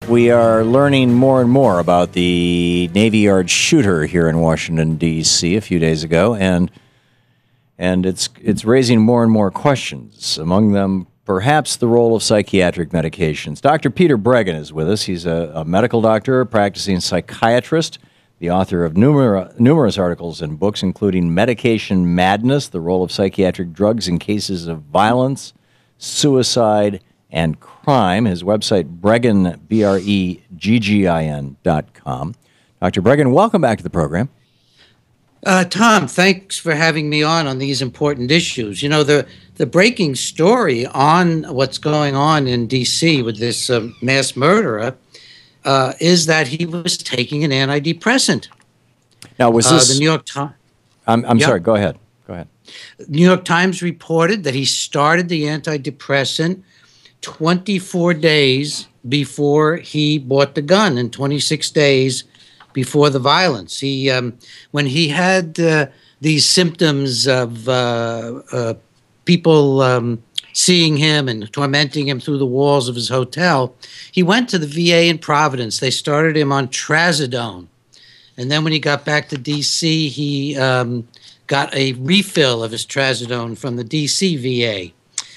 We are learning more and more about the Navy Yard shooter here in Washington, D.C. a few days ago, and it's raising more and more questions, among them perhaps the role of psychiatric medications. Dr. Peter Breggin is with us. He's a medical doctor, a practicing psychiatrist, the author of numerous articles and books, including Medication Madness, the Role of Psychiatric Drugs in Cases of Violence, Suicide, and Crime. His website, Breggin, Breggin.com. Dr. Breggin, welcome back to the program. Tom, thanks for having me on these important issues. You know, the breaking story on what's going on in D.C. with this mass murderer is that he was taking an antidepressant. Now, was this the New York Times? I'm sorry. Go ahead. New York Times reported that he started the antidepressant 24 days before he bought the gun, and 26 days before the violence. He, when he had these symptoms of people seeing him and tormenting him through the walls of his hotel, he went to the VA in Providence. They started him on trazodone. And then when he got back to D.C., he got a refill of his trazodone from the D.C. VA.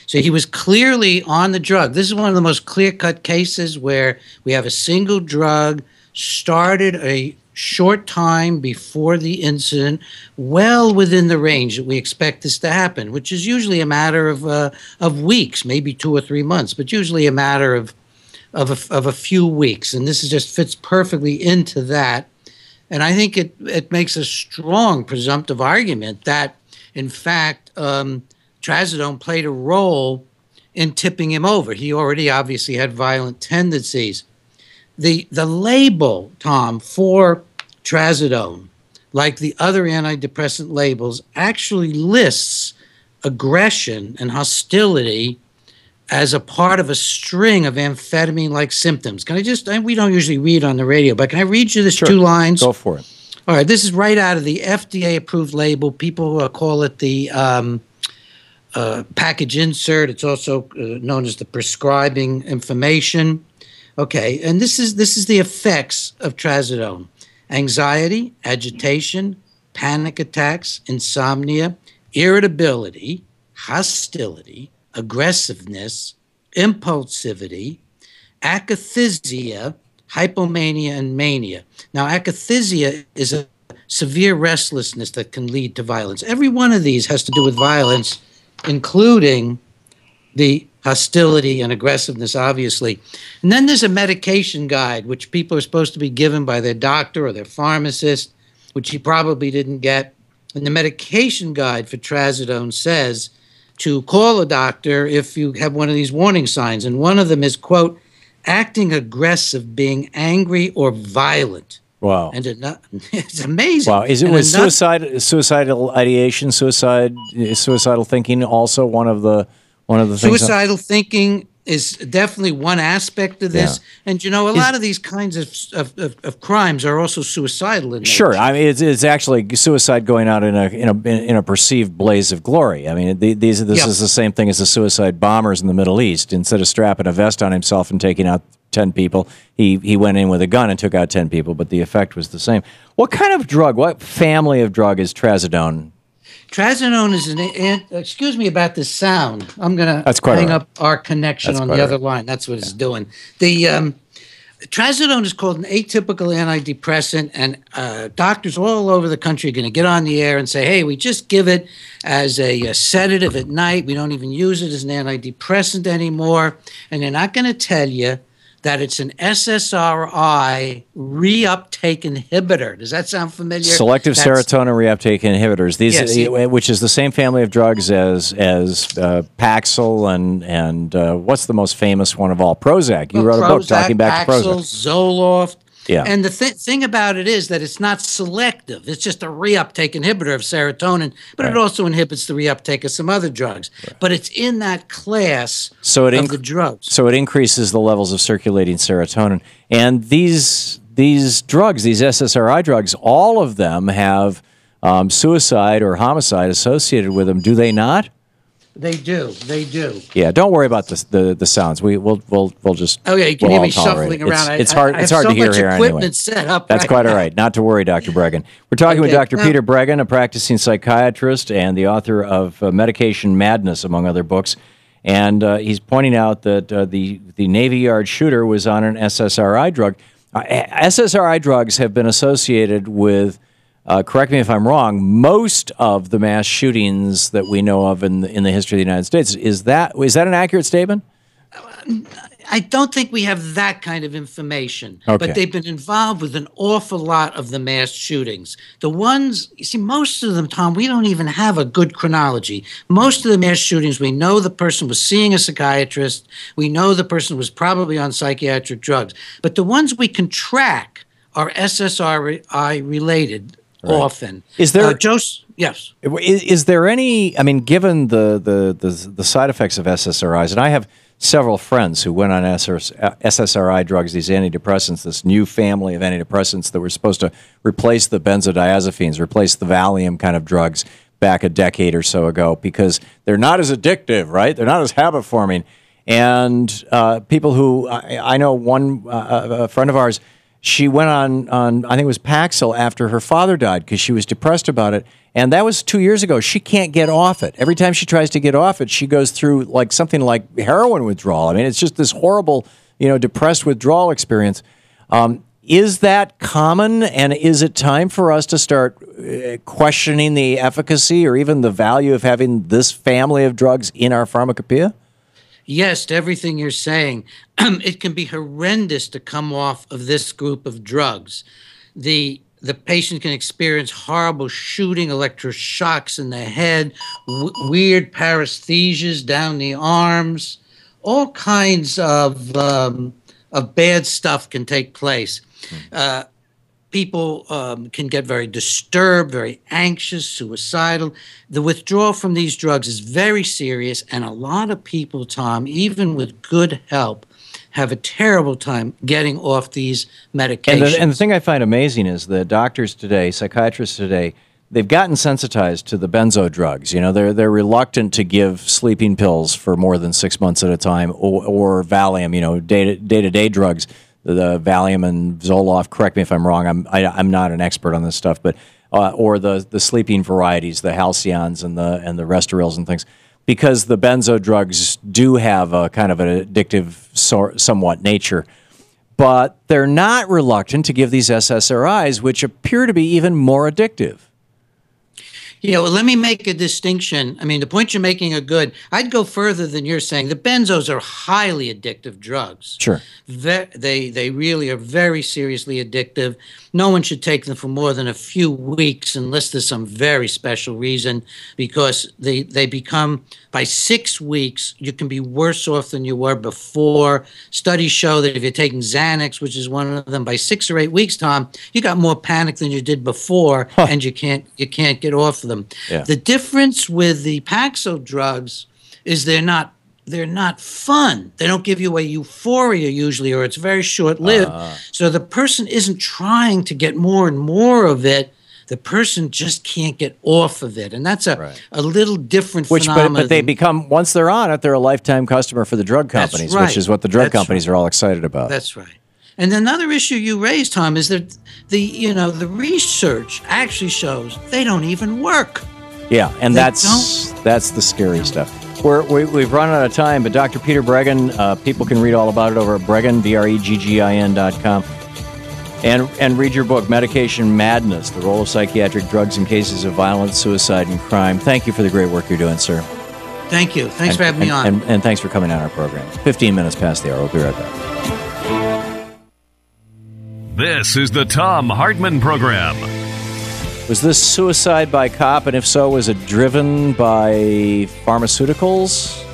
So he was clearly on the drug. This is one of the most clear-cut cases where we have a single drug started a short time before the incident, well within the range that we expect this to happen, which is usually a matter of weeks, maybe 2 or 3 months, but usually a matter of a few weeks. And this just fits perfectly into that. And I think it makes a strong presumptive argument that, in fact, trazodone played a role in tipping him over. He already obviously had violent tendencies. The label, Tom, for trazodone, like the other antidepressant labels, actually lists aggression and hostility as a part of a string of amphetamine-like symptoms. Can I just, we don't usually read on the radio, but can I read you this Sure. 2 lines? Go for it. All right, this is right out of the FDA-approved label. People call it the package insert. It's also known as the prescribing information. Okay, and this is the effects of trazodone: anxiety, agitation, panic attacks, insomnia, irritability, hostility, aggressiveness, impulsivity, akathisia, hypomania, and mania. Now, akathisia is a severe restlessness that can lead to violence. Every one of these has to do with violence, including the hostility and aggressiveness, obviously. And then there's a medication guide, which people are supposed to be given by their doctor or their pharmacist, which he probably didn't get. And the medication guide for trazodone says to call a doctor if you have one of these warning signs. And one of them is, quote, acting aggressive, being angry or violent. Wow. And it's amazing. Wow. Is it with suicidal ideation, suicidal thinking also one of the things? Suicidal thinking is definitely one aspect of this. Yeah. And, you know, a lot of these kinds of crimes are also suicidal in nature. Sure. I mean, it's actually suicide going out in a perceived blaze of glory. I mean, this is the same thing as the suicide bombers in the Middle East. Instead of strapping a vest on himself and taking out 10 people, he went in with a gun and took out 10 people, but the effect was the same. What kind of drug, what family of drug is trazodone? Trazodone is excuse me about this sound. I'm going to hang up our connection on the other line. That's what it's doing. The trazodone is called an atypical antidepressant, and doctors all over the country are going to get on the air and say, hey, we just give it as a sedative at night. We don't even use it as an antidepressant anymore. And they're not going to tell you that it's an SSRI reuptake inhibitor. Does that sound familiar? Selective serotonin reuptake inhibitors. These, which is the same family of drugs as Paxil and what's the most famous one of all? Prozac. You wrote a book talking back to Prozac. Zoloft. Yeah. And the thing about it is that it's not selective. It's just a reuptake inhibitor of serotonin, but it also inhibits the reuptake of some other drugs. Right. But it's in that class of the drugs. So it increases the levels of circulating serotonin. And these drugs, these SSRI drugs, all of them have suicide or homicide associated with them. Do they not? They do. Yeah, don't worry about the sounds. We'll just. Okay, you can hear me shuffling around. It's hard to hear here anyway. Set up That's quite all right. Not to worry, Dr. Breggin. We're talking with Dr. Peter Breggin, a practicing psychiatrist and the author of Medication Madness, among other books. And he's pointing out that the Navy Yard shooter was on an SSRI drug. SSRI drugs have been associated with, correct me if I'm wrong, most of the mass shootings that we know of in the history of the United States. Is that an accurate statement? I don't think we have that kind of information, okay. But they've been involved with an awful lot of the mass shootings. The ones, you see, most of them, Tom, we don't even have a good chronology. Most of the mass shootings, we know the person was seeing a psychiatrist. We know the person was probably on psychiatric drugs. But the ones we can track are SSRI related. Right. Often. Is there yes. Is there any? I mean, given the side effects of SSRIs, and I have several friends who went on SSRI drugs, these antidepressants, this new family of antidepressants that were supposed to replace the benzodiazepines, replace the Valium kind of drugs back a decade or so ago, because they're not as addictive, right? They're not as habit forming, and people who I know, a friend of ours. She went on I think it was Paxil after her father died because she was depressed about it. And that was 2 years ago. She can't get off it. Every time she tries to get off it, she goes through something like heroin withdrawal. I mean, it's just this horrible, depressed withdrawal experience. Is that common? And is it time for us to start questioning the efficacy or even the value of having this family of drugs in our pharmacopoeia? Yes, to everything you're saying. It can be horrendous to come off of this group of drugs. The patient can experience horrible shooting, electroshocks in the head, weird paresthesias down the arms. All kinds of bad stuff can take place. People can get very disturbed, very anxious, suicidal. The withdrawal from these drugs is very serious, and a lot of people, Tom, even with good help, have a terrible time getting off these medications. And the thing I find amazing is the doctors today, psychiatrists today, they've gotten sensitized to the benzo drugs. They're reluctant to give sleeping pills for more than 6 months at a time, or Valium, day-to-day drugs. The Valium and Zoloft, correct me if I'm wrong, I'm not an expert on this stuff, but or the sleeping varieties, the Halcyons and the Restorils and things, because the benzo drugs do have a kind of an addictive somewhat nature, but they're not reluctant to give these SSRIs, which appear to be even more addictive. Let me make a distinction. I mean, the points you're making are good. I'd go further than you're saying. The benzos are highly addictive drugs. Sure. They really are very seriously addictive. No one should take them for more than a few weeks unless there's some very special reason, because they become, by 6 weeks, you can be worse off than you were before. Studies show that if you're taking Xanax, which is one of them, by 6 or 8 weeks, Tom, you got more panic than you did before, and you can't get off them. Yeah. The difference with the Paxil drugs is they're not fun. They don't give you a euphoria usually, or it's very short-lived. So the person isn't trying to get more and more of it. The person just can't get off of it. And that's a little different phenomenon. But they become, once they're on it, they're a lifetime customer for the drug companies, which is what the drug companies are all excited about. That's right. And another issue you raised, Tom, is that the research actually shows they don't even work. Yeah, and that's the scary stuff. We've run out of time, but Dr. Peter Breggin, people can read all about it over at Breggin, BREGGIN.com, and read your book, Medication Madness, The Role of Psychiatric Drugs in Cases of Violence, Suicide, and Crime. Thank you for the great work you're doing, sir. Thank you. Thanks for having me on. And thanks for coming on our program. 15 minutes past the hour. We'll be right back. This is the Thom Hartmann Program. Was this suicide by cop, and if so, was it driven by pharmaceuticals?